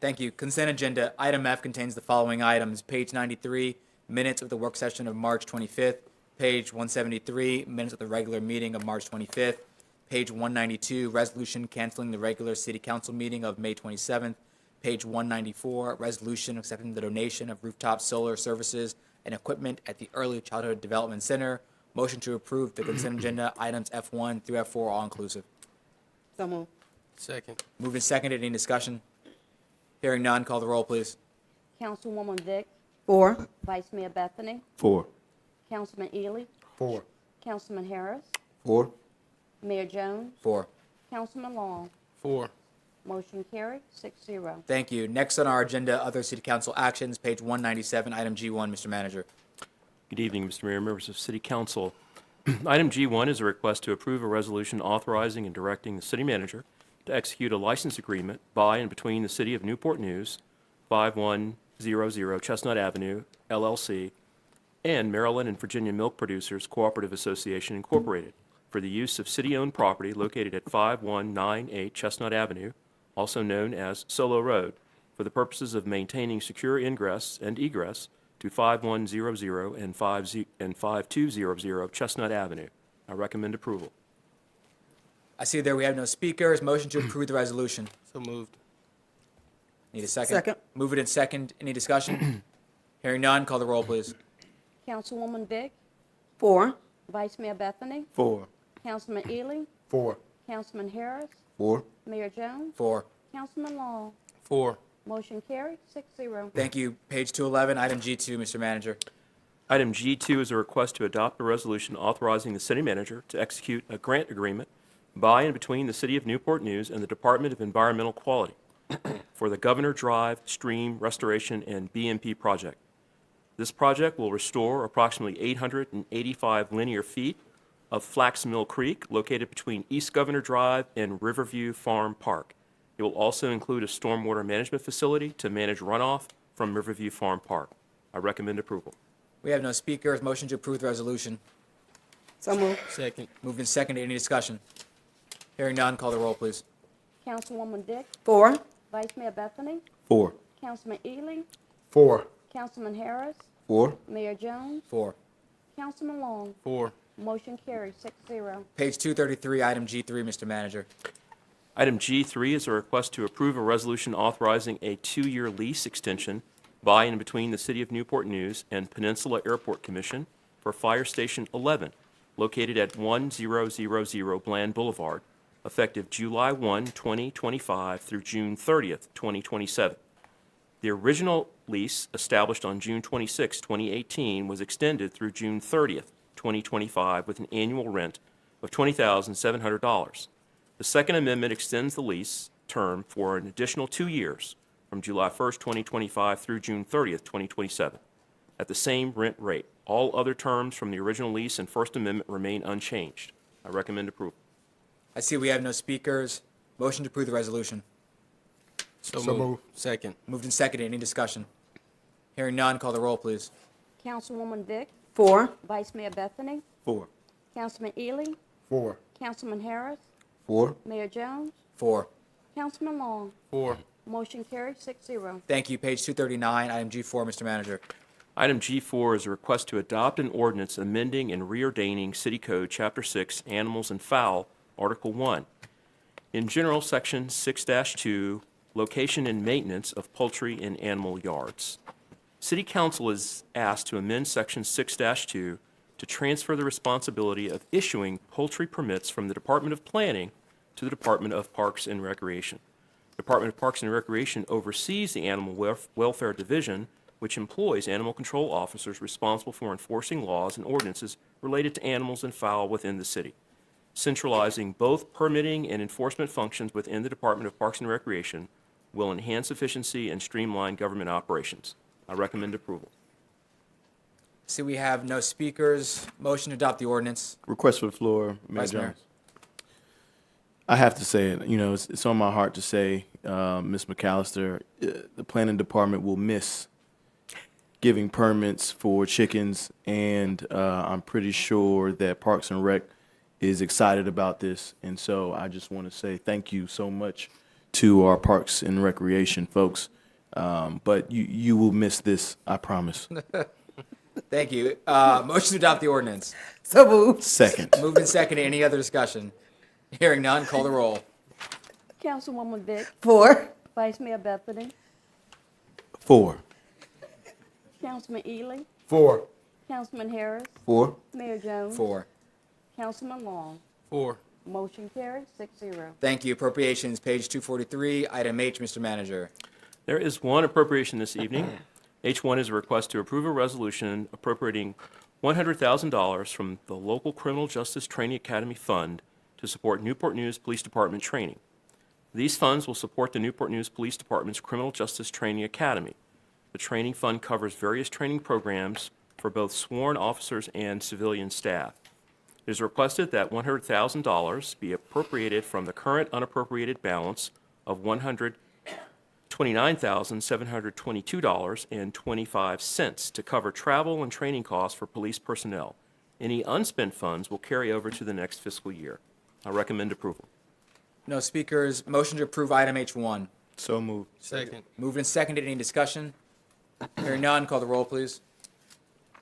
Speaker 1: Thank you. Consent agenda. Item F contains the following items. Page 93, minutes of the work session of March 25th. Page 173, minutes of the regular meeting of March 25th. Page 192, resolution canceling the regular city council meeting of May 27th. Page 194, resolution accepting the donation of rooftop solar services and equipment at the Early Childhood Development Center. Motion to approve the consent agenda items F1 through F4, all inclusive.
Speaker 4: So moved.
Speaker 8: Second.
Speaker 1: Moved and seconded. Any discussion? Hearing none, call the roll, please.
Speaker 5: Councilwoman Vick.
Speaker 4: 4.
Speaker 5: Vice Mayor Bethany.
Speaker 3: 4.
Speaker 5: Councilman Ely.
Speaker 7: 4.
Speaker 5: Councilman Harris.
Speaker 6: 4.
Speaker 5: Mayor Jones.
Speaker 1: 4.
Speaker 5: Councilman Long.
Speaker 8: 4.
Speaker 5: Motion carried, 6-0.
Speaker 1: Thank you. Next on our agenda, other city council actions, page 197, item G1, Mr. Manager.
Speaker 10: Good evening, Mr. Mayor, members of City Council. Item G1 is a request to approve a resolution authorizing and directing the city manager to execute a license agreement by and between the City of Newport News, 5100 Chestnut Avenue, LLC, and Maryland and Virginia Milk Producers Cooperative Association, Incorporated, for the use of city-owned property located at 5198 Chestnut Avenue, also known as Solo Road, for the purposes of maintaining secure ingress and egress to 5100 and 5200 Chestnut Avenue. I recommend approval.
Speaker 1: I see there we have no speakers. Motion to approve the resolution.
Speaker 8: So moved.
Speaker 1: Need a second?
Speaker 4: Second.
Speaker 1: Move it in second. Any discussion? Hearing none, call the roll, please.
Speaker 5: Councilwoman Vick.
Speaker 4: 4.
Speaker 5: Vice Mayor Bethany.
Speaker 3: 4.
Speaker 5: Councilman Ely.
Speaker 7: 4.
Speaker 5: Councilman Harris.
Speaker 6: 4.
Speaker 5: Mayor Jones.
Speaker 1: 4.
Speaker 5: Councilman Long.
Speaker 8: 4.
Speaker 5: Motion carried, 6-0.
Speaker 1: Thank you. Page 211, item G2, Mr. Manager.
Speaker 10: Item G2 is a request to adopt a resolution authorizing the city manager to execute a grant agreement by and between the City of Newport News and the Department of Environmental Quality for the Governor Drive Stream Restoration and BMP project. This project will restore approximately 885 linear feet of Flax Mill Creek located between East Governor Drive and Riverview Farm Park. It will also include a stormwater management facility to manage runoff from Riverview Farm Park. I recommend approval.
Speaker 1: We have no speakers. Motion to approve the resolution.
Speaker 4: So moved.
Speaker 8: Second.
Speaker 1: Moved and seconded. Any discussion? Hearing none, call the roll, please.
Speaker 5: Councilwoman Vick.
Speaker 4: 4.
Speaker 5: Vice Mayor Bethany.
Speaker 3: 4.
Speaker 5: Councilman Ely.
Speaker 7: 4.
Speaker 5: Councilman Harris.
Speaker 6: 4.
Speaker 5: Mayor Jones.
Speaker 1: 4.
Speaker 5: Councilman Long.
Speaker 8: 4.
Speaker 5: Motion carried, 6-0.
Speaker 1: Page 233, item G3, Mr. Manager.
Speaker 10: Item G3 is a request to approve a resolution authorizing a 2-year lease extension by and between the City of Newport News and Peninsula Airport Commission for Fire Station 11, located at 1000 Bland Boulevard, effective July 1, 2025 through June 30th, 2027. The original lease, established on June 26, 2018, was extended through June 30th, 2025, with an annual rent of $20,700. The Second Amendment extends the lease term for an additional 2 years, from July 1st, 2025 through June 30th, 2027. at the same rent rate. All other terms from the original lease and First Amendment remain unchanged. I recommend approval.
Speaker 1: I see we have no speakers. Motion to approve the resolution.
Speaker 8: So
Speaker 7: So
Speaker 8: moved.
Speaker 7: moved.
Speaker 8: Second.
Speaker 1: Moved and seconded. Any discussion? Hearing none, call the roll, please.
Speaker 5: Councilwoman Vick,
Speaker 19: 4,
Speaker 5: Vice Mayor Bethany,
Speaker 3: 4.
Speaker 5: Councilman Ely,
Speaker 7: 4.
Speaker 5: Councilman Harris,
Speaker 6: 4.
Speaker 5: Mayor Jones,
Speaker 1: 4.
Speaker 5: Councilman Long.
Speaker 8: 4.
Speaker 5: Motion carried 6-0.
Speaker 1: Thank you. Page 239, item G4, Mr. Manager.
Speaker 10: Item G4 is a request to adopt an ordinance amending and reordaining City Code Chapter 6, Animals and Fowl, Article 1. In general, Section 6-2, Location and Maintenance of Poultry and Animal Yards. City Council is asked to amend Section 6-2 to transfer the responsibility of issuing poultry permits from the Department of Planning to the Department of Parks and Recreation. The Department of Parks and Recreation oversees the Animal Welfare Division, which employs animal control officers responsible for enforcing laws and ordinances related to animals and fowl within the city. Centralizing both permitting and enforcement functions within the Department of Parks and Recreation will enhance efficiency and streamline government operations. I recommend approval.
Speaker 1: See we have no speakers. Motion to adopt the ordinance.
Speaker 3: Request for the floor, Mayor
Speaker 1: Vice Mayor.
Speaker 3: Jones. I have to say it, it's on my heart to say, Ms. McAllister, the planning department will miss giving permits for chickens, and I'm pretty sure that Parks and Rec is excited about this. And so I just want to say thank you so much to our Parks and Recreation folks. But you will miss this, I promise.
Speaker 1: Thank you. Motion to adopt the ordinance.
Speaker 19: so moved.
Speaker 3: Second.
Speaker 1: Moved and seconded. Any other discussion? Hearing none, call the roll.
Speaker 5: Councilwoman Vick,
Speaker 19: 4,
Speaker 5: Vice Mayor Bethany,
Speaker 3: 4.
Speaker 5: Councilman Ely,
Speaker 7: 4.
Speaker 5: Councilman Harris,
Speaker 6: 4.
Speaker 5: Mayor Jones.
Speaker 1: 4.
Speaker 5: Councilman Long.
Speaker 8: 4.
Speaker 5: Motion carried 6-0.
Speaker 1: Thank you. Appropriations, page 243, item H, Mr. Manager.
Speaker 10: There is one appropriation this evening. H1 is a request to approve a resolution appropriating $100,000 from the local Criminal Justice Training Academy Fund to support Newport News Police Department training. These funds will support the Newport News Police Department's Criminal Justice Training Academy. The training fund covers various training programs for both sworn officers and civilian staff. It is requested that $100,000 be appropriated from the current unappropriated balance of $129,722.25 to cover travel and training costs for police personnel. Any unspent funds will carry over to the next fiscal year. I recommend approval.
Speaker 1: No speakers. Motion to approve item H1.
Speaker 3: So moved.
Speaker 8: Second.
Speaker 1: Moved and seconded. Any discussion? Hearing none, call the roll, please.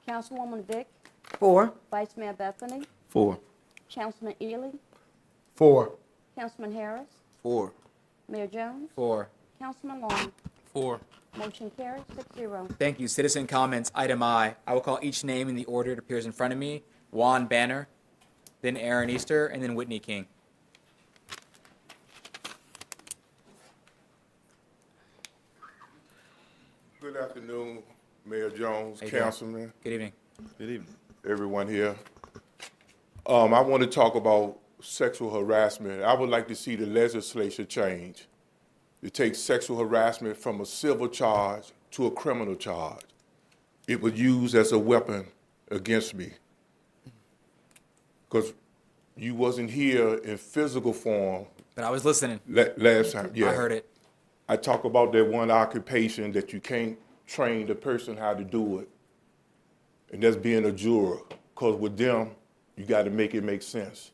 Speaker 5: Councilwoman Vick,
Speaker 19: 4,
Speaker 5: Vice Mayor Bethany,
Speaker 3: 4.
Speaker 5: Councilman Ely,
Speaker 7: 4.
Speaker 5: Councilman Harris,
Speaker 6: 4.
Speaker 5: Mayor Jones,
Speaker 1: 4.
Speaker 5: Councilman Long.
Speaker 8: 4.
Speaker 5: Motion carried 6-0.
Speaker 1: Thank you. Citizen comments, item I. I will call each name in the order it appears in front of me. Juan Banner, then Aaron Easter, and then Whitney King.
Speaker 20: Good afternoon, Mayor Jones,
Speaker 1: How you doing?
Speaker 20: Councilman,
Speaker 1: Good evening.
Speaker 3: Good evening.
Speaker 20: everyone here. I want to talk about sexual harassment. I would like to see the legislature change to take sexual harassment from a civil charge to a criminal charge. It was used as a weapon against me. Because you wasn't here in physical form
Speaker 1: But I was listening.
Speaker 20: last time. Yeah.
Speaker 1: I heard it.
Speaker 20: I talk about that one occupation that you can't train the person how to do it, and that's being a juror. Because with them, you got to make it make sense.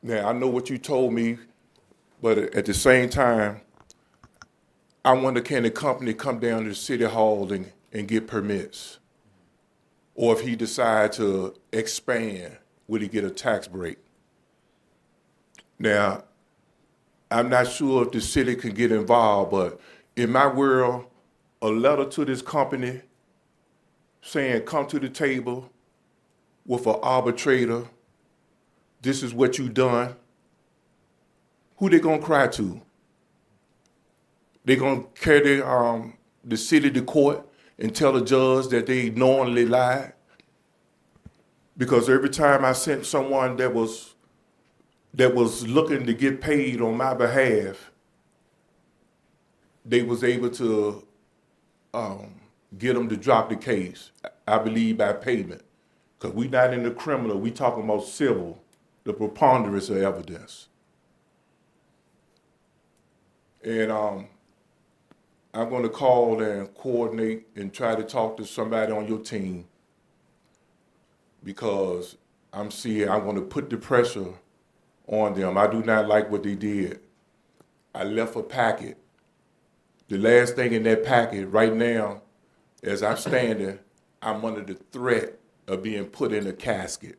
Speaker 20: Now, I know what you told me, but at the same time, I wonder, can the company come down to the city hall and get permits? Or if he decide to expand, would he get a tax break? Now, I'm not sure if the city can get involved, but in my world, a letter to this company saying, come to the table with an arbitrator, this is what you done, who they gonna cry to? They gonna carry the city to court and tell the judge that they knowingly lied? Because every time I sent someone that was looking to get paid on my behalf, they was able to get them to drop the case, I believe by payment. Because we not in the criminal, we talking about civil, the preponderance of evidence. And I'm gonna call and coordinate and try to talk to somebody on your team because I'm gonna put the pressure on them. I do not like what they did. I left a packet. The last thing in that packet right now, as I'm standing, I'm under the threat of being put in a casket.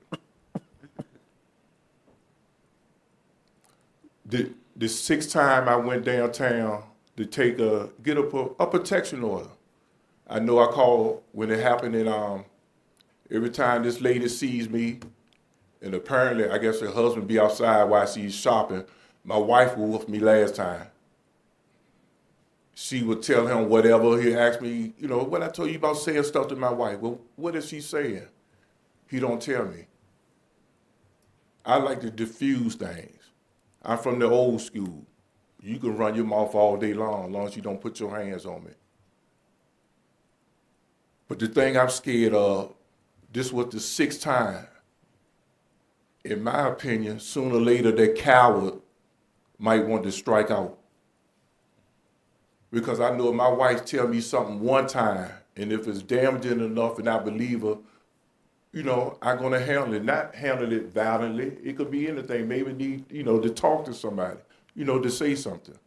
Speaker 20: The sixth time I went downtown to get a protection order. I know I called when it happened, and every time this lady sees me, and apparently I guess her husband be outside while she's shopping. My wife was with me last time. She would tell him whatever. He asked me, what I told you about saying stuff to my wife. Well, what is she saying? He don't tell me. I like to diffuse things. I'm from the old school. You can run your mouth all day long as long as you don't put your hands on me. But the thing I'm scared of, this was the sixth time. In my opinion, sooner or later that coward might want to strike out. Because I know if my wife tell me something one time, and if it's damaging enough and I believe her, I'm gonna handle it, not handle it violently. It could be anything, maybe need, to talk to somebody, to say something.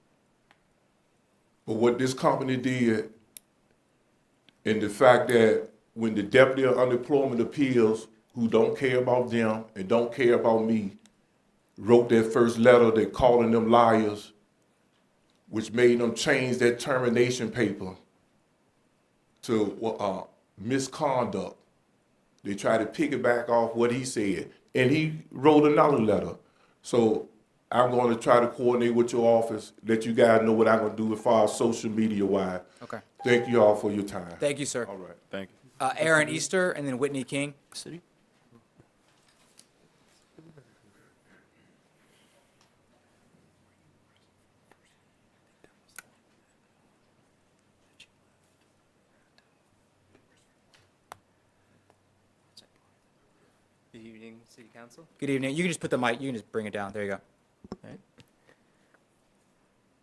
Speaker 20: But what this company did, and the fact that when the Deputy of Unemployment Appeals, who don't care about them and don't care about me, wrote that first letter that calling them liars, which made them change that termination paper to misconduct. They tried to piggyback off what he said, and he wrote another letter. So I'm going to try to coordinate with your office, let you guys know what I'm going to do as far as social media-wise.
Speaker 1: Okay.
Speaker 20: Thank you all for your time.
Speaker 1: Thank you, sir.
Speaker 20: All right, thank you.
Speaker 1: Aaron Easter and then Whitney King.
Speaker 2: City?
Speaker 19: Good evening, City Council.
Speaker 1: Good evening. You can just put the mic, you can just bring it down. There you go.
Speaker 19: All right.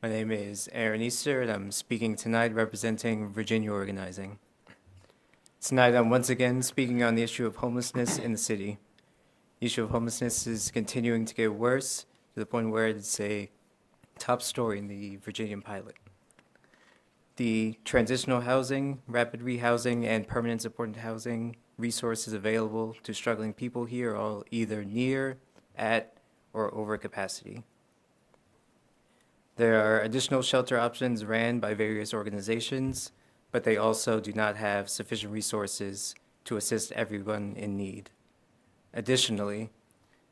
Speaker 19: My name is Aaron Easter, and I'm speaking tonight representing Virginia Organizing. Tonight, I'm once again speaking on the issue of homelessness in the city. The issue of homelessness is continuing to get worse to the point where it's a top story in the Virginian pilot. The transitional housing, rapid rehousing, and permanent supported housing resources available to struggling people here are all either near, at, or over capacity. There are additional shelter options ran by various organizations, but they also do not have sufficient resources to assist everyone in need. Additionally,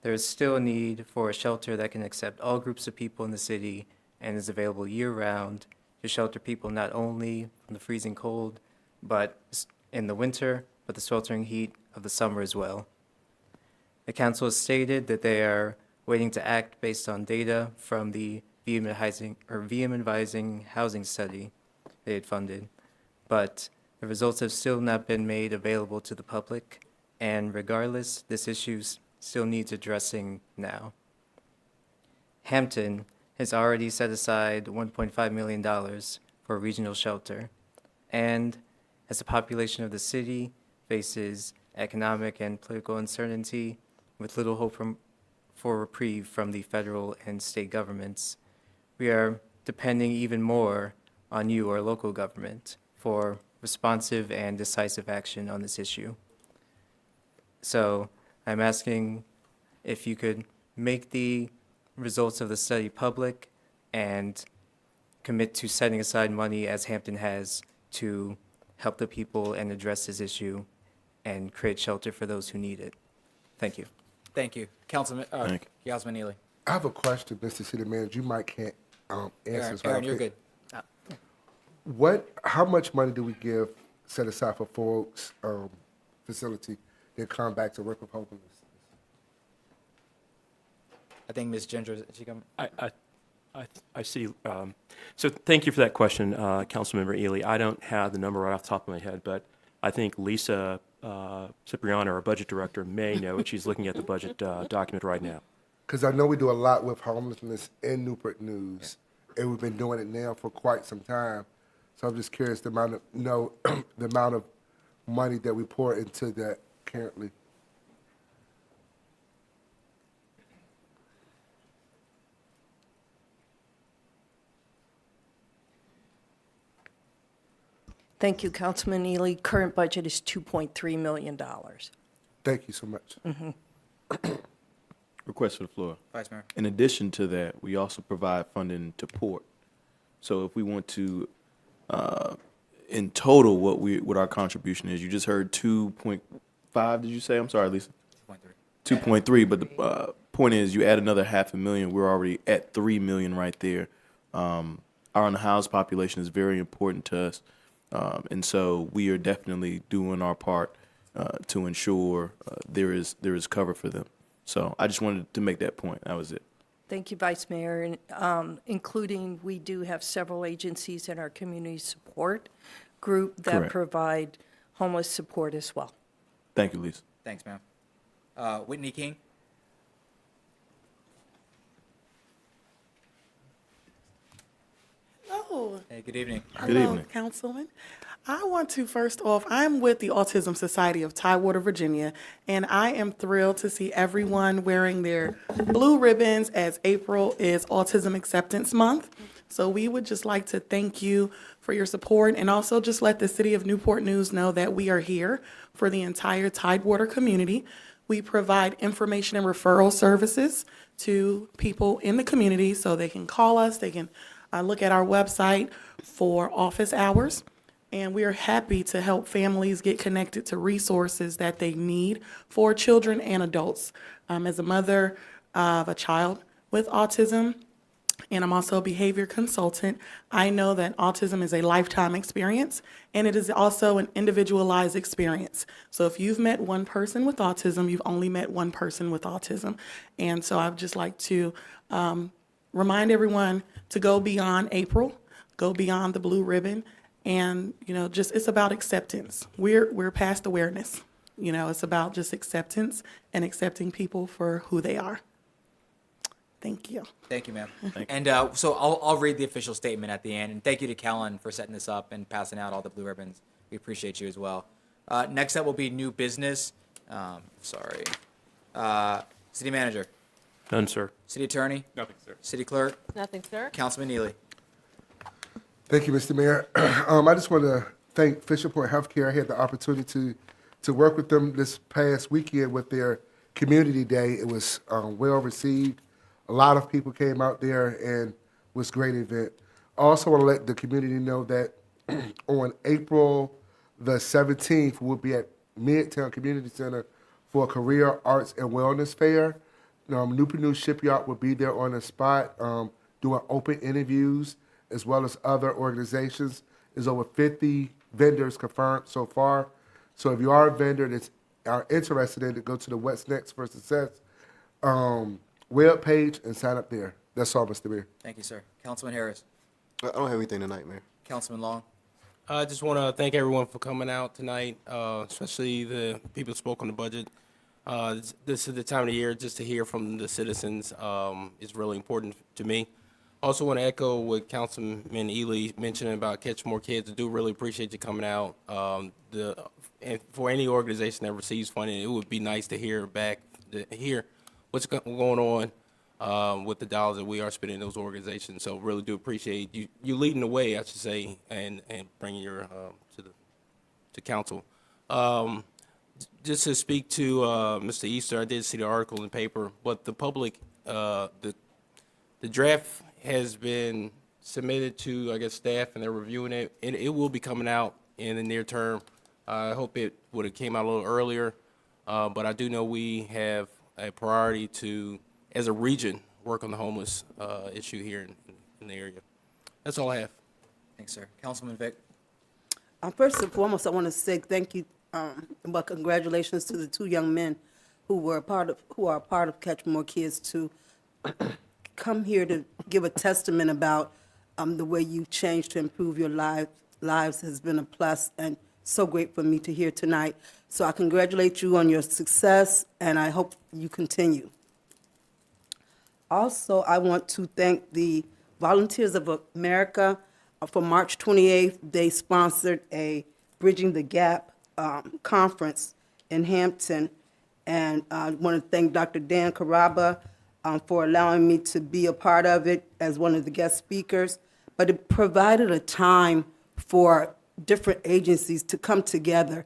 Speaker 19: there is still a need for a shelter that can accept all groups of people in the city and is available year-round to shelter people not only from the freezing cold, but in the winter, but the sweltering heat of the summer as well. The council has stated that they are waiting to act based on data from the VM-advising housing study they had funded, but the results have still not been made available to the public, and regardless, this issue still needs addressing now. Hampton has already set aside $1.5 million for a regional shelter, and as the population of the city faces economic and political uncertainty with little hope for reprieve from the federal and state governments, we are depending even more on you, our local government, for responsive and decisive action on this issue. So I'm asking if you could make the results of the study public and commit to setting aside money as Hampton has to help the people and address this issue and create shelter for those who need it. Thank you.
Speaker 1: Thank you. Councilman Neely.
Speaker 7: I have a question, Mr. City Manager. You might can't answer this.
Speaker 1: Aaron, you're good.
Speaker 7: How much money do we set aside for folks facility that come back to work with homelessness?
Speaker 1: I think Ms. Ginger, is she coming?
Speaker 10: I see. So thank you for that question, Councilmember Ely. I don't have the number right off the top of my head, but I think Lisa Cipriano, our budget director, may know it. She's looking at the budget document right now.
Speaker 7: Because I know we do a lot with homelessness in Newport News, and we've been doing it now for quite some time. So I'm just curious the amount of the amount of money that we pour into that currently.
Speaker 21: Thank you, Councilman Ely. Current budget is $2.3 million.
Speaker 7: Thank you so much.
Speaker 3: Request for the floor.
Speaker 1: Vice Mayor.
Speaker 3: In addition to that, we also provide funding to port. So if we want to, in total, what our contribution is, you just heard 2.5, did you say? I'm sorry, Lisa. 2.3. 2.3, but the point is, you add another $500,000, we're already at $3 million right there. Our unhoused population is very important to us. And so we are definitely doing our part to ensure there is cover for them. So I just wanted to make that point. That was it.
Speaker 21: Thank you, Vice Mayor. And, including, we do have several agencies in our community support group that
Speaker 3: Correct.
Speaker 21: provide homeless support as well.
Speaker 3: Thank you, Lisa.
Speaker 1: Thanks, ma'am. Whitney King.
Speaker 22: Hello.
Speaker 1: Hey, good evening.
Speaker 3: Good
Speaker 22: Hello,
Speaker 3: evening.
Speaker 22: Councilman. I want to first off, I'm with the Autism Society of Tidewater, Virginia, and I am thrilled to see everyone wearing their blue ribbons as April is Autism Acceptance Month. So we would just like to thank you for your support and also just let the city of Newport News know that we are here for the entire Tidewater community. We provide information and referral services to people in the community so they can call us, they can look at our website for office hours. And we are happy to help families get connected to resources that they need for children and adults. As a mother of a child with autism, and I'm also a behavior consultant, I know that autism is a lifetime experience, and it is also an individualized experience. So if you've met one person with autism, you've only met one person with autism. And so I would just like to remind everyone to go beyond April, go beyond the blue ribbon, and, just it's about acceptance. We're past awareness. It's about just acceptance and accepting people for who they are. Thank you.
Speaker 1: Thank you, ma'am. And so I'll read the official statement at the end. And thank you to Kellen for setting this up and passing out all the blue ribbons. We appreciate you as well. Next up will be new business. City manager.
Speaker 10: None, sir.
Speaker 1: City attorney.
Speaker 13: Nothing, sir.
Speaker 1: City clerk.
Speaker 22: Nothing, sir.
Speaker 1: Councilman Neely.
Speaker 7: Thank you, Mr. Mayor. I just want to thank Fisher Point Healthcare. I had the opportunity to work with them this past weekend with their community day. It was well received. A lot of people came out there and it was a great event. I also want to let the community know that on April the 17th, we'll be at Midtown Community Center for a Career Arts and Wellness Fair. Newport News Shipyard will be there on the spot doing open interviews, as well as other organizations. There's over 50 vendors confirmed so far. So if you are a vendor that are interested in it, go to the What's Next for Success web page and sign up there. That's all, Mr. Mayor.
Speaker 1: Thank you, sir. Councilman Harris.
Speaker 6: I don't have anything tonight, Mayor.
Speaker 1: Councilman Long.
Speaker 8: I just want to thank everyone for coming out tonight, especially the people who spoke on the budget. This is the time of the year just to hear from the citizens. Is really important to me. Also want to echo what Councilman Ely mentioned about Catch More Kids. I do really appreciate you coming out. And for any organization that receives funding, it would be nice to hear what's going on with the dollars that we are spending in those organizations. So really do appreciate you leading the way, I should say, and bringing your to council. Just to speak to Mr. Easter, I did see the article in the paper, but the public, the draft has been submitted to, I guess, staff, and they're reviewing it, and it will be coming out in the near term. I hope it would have came out a little earlier, but I do know we have a priority to, as a region, work on the homeless issue here in the area. That's all I have.
Speaker 1: Thanks, sir. Councilman Vick.
Speaker 23: First and foremost, I want to say thank you, but congratulations to the two young men who are part of Catch More Kids to come here to give a testament about the way you changed to improve your lives has been a plus, and so great for me to hear tonight. So I congratulate you on your success, and I hope you continue. Also, I want to thank the Volunteers of America. For March 28th, they sponsored a Bridging the Gap conference in Hampton. And I want to thank Dr. Dan Caraba for allowing me to be a part of it as one of the guest speakers. But it provided a time for different agencies to come together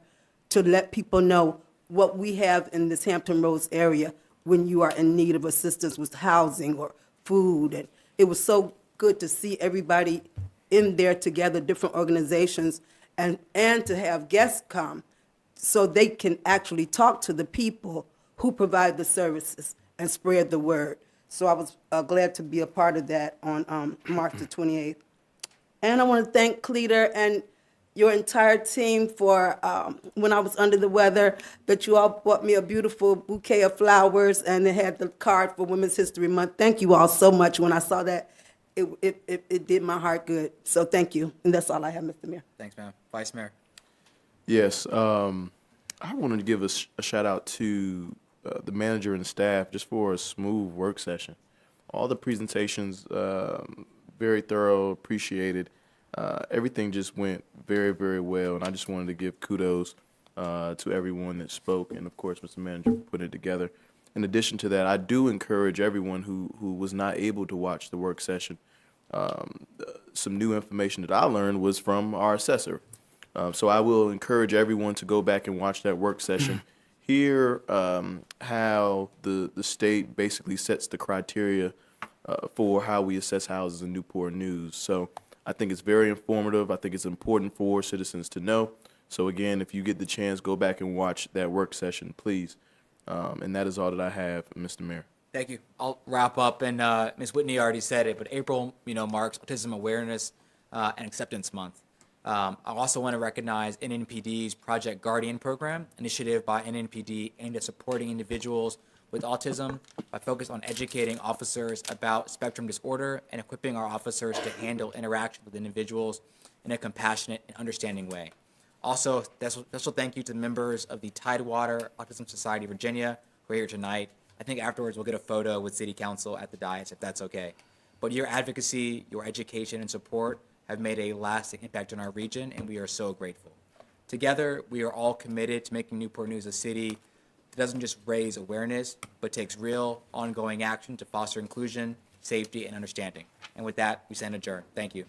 Speaker 23: to let people know what we have in this Hampton Roads area when you are in need of assistance with housing or food. And it was so good to see everybody in there together, different organizations, and to have guests come so they can actually talk to the people who provide the services and spread the word. So I was glad to be a part of that on March the 28th. And I want to thank Cleater and your entire team for when I was under the weather, that you all bought me a beautiful bouquet of flowers, and they had the card for Women's History Month. Thank you all so much. When I saw that, it did my heart good. So thank you. And that's all I have, Mr. Mayor.
Speaker 1: Thanks, ma'am. Vice Mayor.
Speaker 3: Yes, I wanted to give a shout out to the manager and staff just for a smooth work session. All the presentations, very thorough, appreciated. Everything just went very, very well, and I just wanted to give kudos to everyone that spoke, and of course, Mr. Manager, for putting it together. In addition to that, I do encourage everyone who was not able to watch the work session. Some new information that I learned was from our assessor. So I will encourage everyone to go back and watch that work session, hear how the state basically sets the criteria for how we assess houses in Newport News. So I think it's very informative. I think it's important for citizens to know. So again, if you get the chance, go back and watch that work session, please. And that is all that I have, Mr. Mayor.
Speaker 1: Thank you. I'll wrap up, and Ms. Whitney already said it, but April, marks Autism Awareness and Acceptance Month. I also want to recognize NNPD's Project Guardian program, initiative by NNPD aimed at supporting individuals with autism by focus on educating officers about spectrum disorder and equipping our officers to handle interactions with individuals in a compassionate and understanding way. Also, special thank you to the members of the Tidewater Autism Society of Virginia who are here tonight. I think afterwards we'll get a photo with City Council at the dais, if that's okay. But your advocacy, your education, and support have made a lasting impact on our region, and we are so grateful. Together, we are all committed to making Newport News a city that doesn't just raise awareness, but takes real, ongoing action to foster inclusion, safety, and understanding. And with that, we stand adjourned. Thank you.